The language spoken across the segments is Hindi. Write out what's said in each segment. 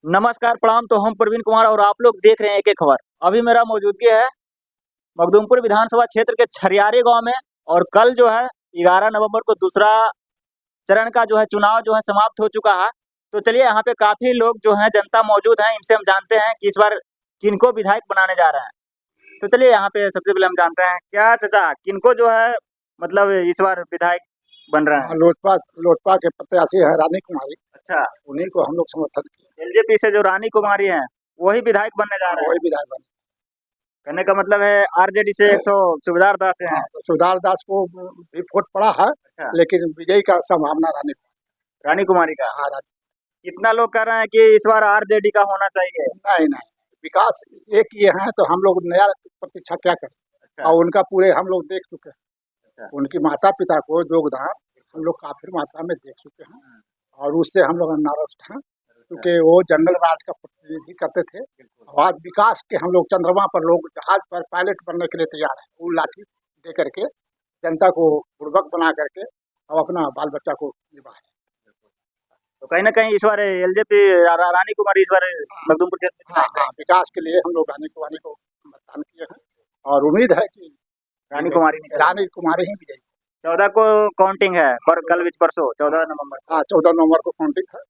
नमस्कार, प्रणाम। तो हम प्रवीण कुमार और आप लोग देख रहे हैं एक एक खबर। अभी मेरा मौजूदगी है मखदूमपुर विधानसभा क्षेत्र के छरियारी गांव में। और कल जो है 11 नवंबर को दूसरा चरण का जो है चुनाव जो है समाप्त हो चुका है। तो चलिए यहाँ पे काफी लोग जो है जनता मौजूद है, इनसे हम जानते हैं कि इस बार किनको विधायक बनाने जा रहे हैं। तो चलिए यहाँ पे सबसे पहले हम जानते हैं, क्या चाचा किनको जो है मतलब इस बार विधायक बन रहे हाँ, हैं? लोजपा लोजपा के प्रत्याशी है रानी कुमारी। अच्छा, उन्हीं को हम लोग समर्थन किए। एलजेपी से जो रानी कुमारी है वही विधायक बनने जा हाँ, रहे हैं। वही विधायक बने। कहने का मतलब है आरजेडी से एक तो सुबेदार दास हाँ, हैं। तो सुधार दास को भी वोट पड़ा है, अच्छा, लेकिन विजयी का संभावना रानी। रानी कुमारी का। हाँ, रानी। कितना लोग कह रहे हैं कि इस बार आरजेडी का होना चाहिए। नहीं नहीं, विकास एक ये है तो हम लोग नया प्रतीक्षा क्या करें। अच्छा, और उनका पूरे हम लोग देख चुके अच्छा। हैं, उनकी माता पिता को योगदान हम लोग काफी मात्रा में देख चुके हैं। हम्म, और उससे हम लोग नाराज हैं, अच्छा, क्योंकि वो जंगल राज का प्रतिनिधि करते थे। बिल्कुल। और आज विकास के हम लोग चंद्रमा पर लोग जहाज पर पायलट बनने के लिए तैयार है। वो लाठी दे करके जनता को बुड़बक बना करके और अपना बाल बच्चा को निभाए। तो कहीं ना कहीं इस बार एलजेपी रानी कुमारी इस बार मखदूमपुर क्षेत्र में हाँ विधायक हाँ, रहेंगे। विकास के लिए हम लोग रानी कुमारी को मतदान किए हैं और उम्मीद है कि रानी कुमारी निकल रानी कुमारी ही विजयी। 14 को काउंटिंग है, पर कल विच परसों 14 नवंबर को। हाँ, 14 नवंबर को काउंटिंग है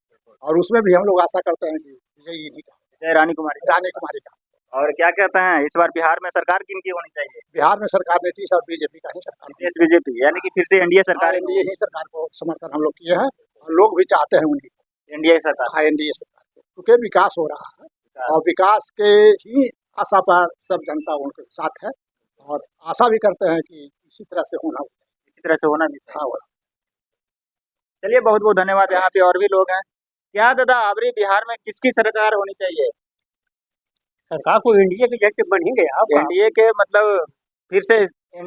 और उसमें भी हम लोग आशा करते हैं कि विजयी ही का, जय रानी कुमारी। रानी कुमारी का। और क्या कहते हैं इस बार बिहार में सरकार किनकी होनी चाहिए? बिहार में सरकार नीतीश और बीजेपी का ही सरकार होनी नीतीश बीजेपी यानी कि फिर से एनडीए चाहिए। हाँ, सरकार एनडीए ही सरकार को समर्थन हम लोग किए हैं और लोग भी चाहते हैं उन्हीं को। एनडीए सरकार। हाँ, एनडीए सरकार को, क्योंकि विकास हो रहा है और विकास के ही आशा पर सब जनता उनके साथ है और आशा भी करते हैं कि इसी तरह से होना। इसी तरह से होना भी चाहिए। हाँ, हो रहा चलिए बहुत बहुत धन्यवाद। यहाँ पे और भी लोग हैं। क्या दादा अबरी बिहार में किसकी सरकार होनी चाहिए? सरकार को एनडीए के जैसे बन ही गया आपका। एनडीए के मतलब फिर से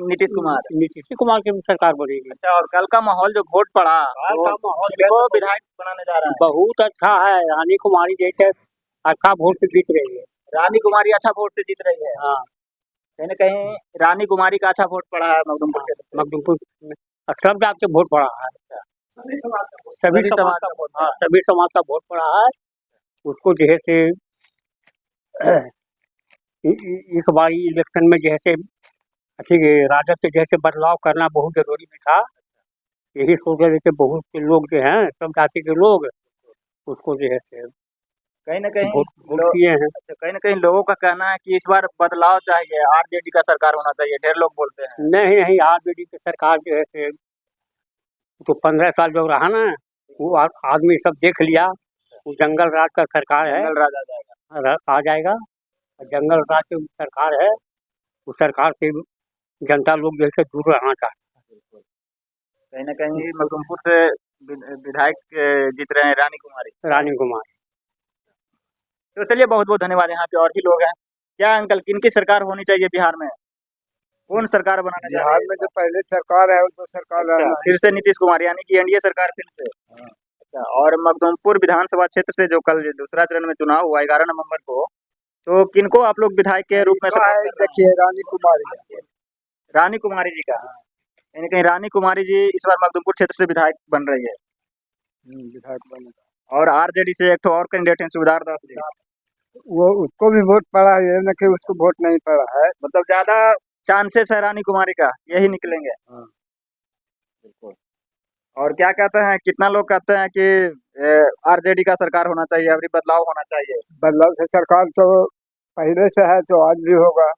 नीतीश कुमार। नीतीश कुमार की सरकार बनेगी। अच्छा, और कल का माहौल जो वोट पड़ा कल तो का माहौल किसको विधायक बनाने जा रहा है? बहुत अच्छा है। रानी कुमारी जैसे अच्छा वोट से जीत रही है। रानी कुमारी अच्छा वोट से जीत रही है। हाँ, कहीं ना कहीं रानी कुमारी का अच्छा वोट पड़ा है मखदूमपुर क्षेत्र में। मखदूमपुर में सब जात से वोट पड़ा है। सभी समाज का वोट। सभी सभी समाज समाज का का वोट हाँ, पड़ा। सभी समाज का वोट पड़ा है। उसको जैसे इस बार इलेक्शन में जैसे अच्छी राजद से जैसे बदलाव करना बहुत जरूरी भी था। यही सोच रहे थे बहुत से लोग जो हैं, सब जाति के लोग उसको जो है से कहीं ना कहीं वोट वोट किए हैं। अच्छा, कहीं ना कहीं लोगों का कहना है कि इस बार बदलाव चाहिए, आरजेडी का सरकार होना चाहिए, ढेर लोग बोलते हैं। नहीं नहीं, आरजेडी की सरकार जो है से तो 15 साल जो रहा ना, वो आदमी सब देख लिया। वो जंगल राज का सरकार है, जंगल राज आ जाएगा। आ जाएगा। जंगल राज की सरकार है, उस सरकार से जनता लोग जैसे दूर रहना चाहते कहीं ना कहीं मखदूमपुर से विधायक जीत रहे हैं रानी कुमारी। हैं। रानी कुमार तो चलिए बहुत बहुत धन्यवाद। यहाँ पे और भी लोग हैं। क्या अंकल किनकी सरकार होनी चाहिए बिहार में? कौन सरकार बनाने जा रही बिहार है में इस जो बार? पहले सरकार है वो सरकार अच्छा, रहना फिर से नीतीश कुमार यानी कि एनडीए सरकार फिर से। अच्छा, और मखदूमपुर विधानसभा क्षेत्र से जो कल दूसरा चरण में चुनाव हुआ 11 नवंबर को, तो किनको आप लोग विधायक के रूप में सपोर्ट कर रहे हैं? देखिए रानी कुमारी। रानी कुमारी जी का। यानी कहीं रानी कुमारी जी इस बार मखदूमपुर क्षेत्र से विधायक बन रही है। विधायक बने। और आरजेडी से एक और कैंडिडेट है सुबेदार दास जी। वो उसको भी वोट पड़ा है, ये न कि उसको वोट नहीं पड़ा है। मतलब ज्यादा चांसेस है रानी कुमारी का यही निकलेंगे। हाँ। बिल्कुल। और क्या कहते हैं, कितना लोग कहते हैं कि आरजेडी का सरकार होना चाहिए, अभी बदलाव होना चाहिए। बदलाव से सरकार तो पहले से है तो आज भी होगा।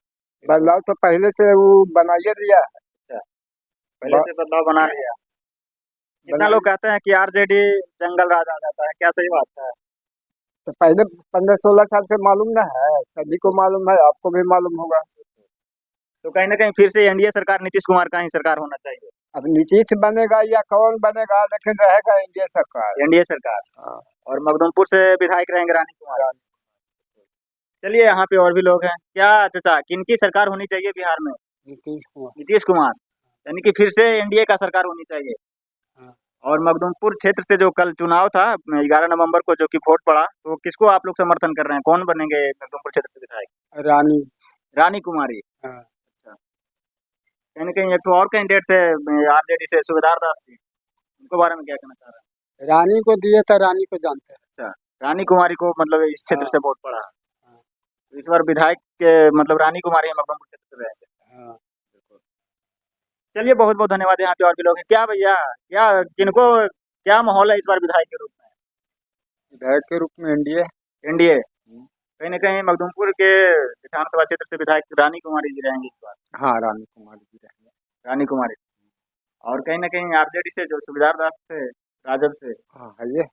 बदलाव तो पहले से वो बनाइए दिया है। अच्छा, पहले से बदलाव बना लिया। कितना लोग कहते हैं कि आरजेडी जंगल राज आ जाता है, क्या सही बात है? तो पहले 15-16 साल से मालूम ना है, सभी को मालूम है, आपको भी मालूम होगा। तो कहीं ना कहीं फिर से एनडीए सरकार नीतीश कुमार का ही सरकार होना चाहिए। अब नीतीश बनेगा या कौन बनेगा, लेकिन रहेगा एनडीए सरकार। एनडीए सरकार। हाँ। और मखदूमपुर से विधायक रहेंगे रानी कुमार। चलिए यहाँ पे और भी लोग हैं। क्या चाचा किनकी सरकार होनी चाहिए बिहार में? नीतीश कुमार। नीतीश कुमार यानी कि फिर से एनडीए का सरकार होनी चाहिए। हाँ। और मखदूमपुर क्षेत्र से जो कल चुनाव था 11 नवंबर को जो कि वोट पड़ा, तो किसको आप लोग समर्थन कर रहे हैं, कौन बनेंगे मखदूमपुर क्षेत्र से विधायक? रानी। रानी कुमारी। हाँ। अच्छा, कहीं ना कहीं एक तो और कैंडिडेट थे आरजेडी से सुबेदार दास जी, उनके बारे में क्या कहना चाह रहे हैं? रानी को दिए तो रानी को जानते हैं। अच्छा, रानी कुमारी को मतलब इस क्षेत्र से वोट पड़ा है। तो इस बार विधायक के मतलब रानी कुमारी है मखदूमपुर क्षेत्र से रहेंगे। हाँ। चलिए बहुत बहुत धन्यवाद। यहाँ पे और भी लोग हैं क्या भैया, क्या किनको क्या माहौल है इस बार विधायक के रूप में? विधायक के रूप में एनडीए। एनडीए कहीं ना कहीं मखदूमपुर के विधानसभा क्षेत्र से विधायक रानी कुमारी जी रहेंगे इस बार। हाँ, रानी कुमारी जी रहेंगे। रानी कुमारी और कहीं ना कहीं आरजेडी से जो सुबेदार दास थे राजद से हाँ है,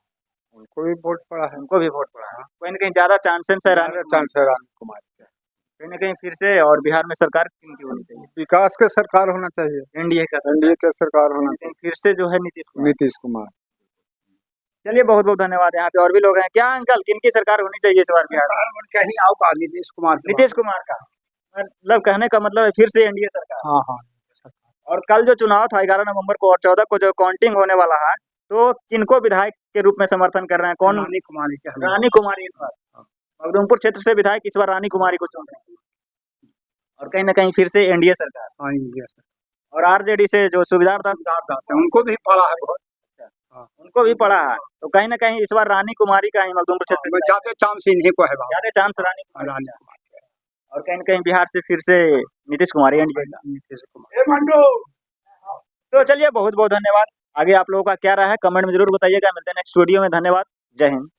उनको भी वोट पड़ा है। उनको भी वोट पड़ा है। कहीं ना कहीं ज्यादा चांसेस है रानी कुमारी। चांस है रानी कुमारी का। कहीं ना कहीं फिर से और बिहार में सरकार किनकी होनी चाहिए? विकास के सरकार होना चाहिए। एनडीए का एनडीए के सरकार होना लेकिन फिर से जो है नीतीश कुमार। नीतीश कुमार। चलिए बहुत बहुत धन्यवाद। यहाँ पे और भी लोग हैं क्या अंकल, किनकी सरकार होनी चाहिए इस बार बिहार में? कहीं आओ का नीतीश कुमार। नीतीश कुमार का मतलब कहने का मतलब है फिर से एनडीए सरकार। हाँ हाँ। और कल जो चुनाव था 11 नवंबर को और 14 को जो काउंटिंग होने वाला है, तो किनको विधायक के रूप में समर्थन कर रहे हैं? कौन? रानी कुमारी के। रानी कुमारी इस बार मखदूमपुर क्षेत्र से विधायक इस बार रानी कुमारी को चुन रहे हैं। और कहीं ना कहीं फिर से एनडीए सरकार। हाँ, एनडीए सरकार। और आरजेडी से जो सुबेदार दास है, उनको भी पड़ा है बहुत। उनको भी पड़ा है। तो कहीं ना कहीं इस बार रानी कुमारी का ही मखदूमपुर क्षेत्र में ज्यादा चांस इन्हीं को है। ज्यादा चांस रानी कुमारी रानी का। कुमारी। और कहीं ना कहीं बिहार से फिर से नीतीश कुमार एनडीए का। नीतीश कुमार। तो चलिए बहुत बहुत धन्यवाद। आगे आप लोगों का क्या राय है कमेंट में जरूर बताइएगा। मिलते हैं नेक्स्ट वीडियो में। धन्यवाद। जय हिंद।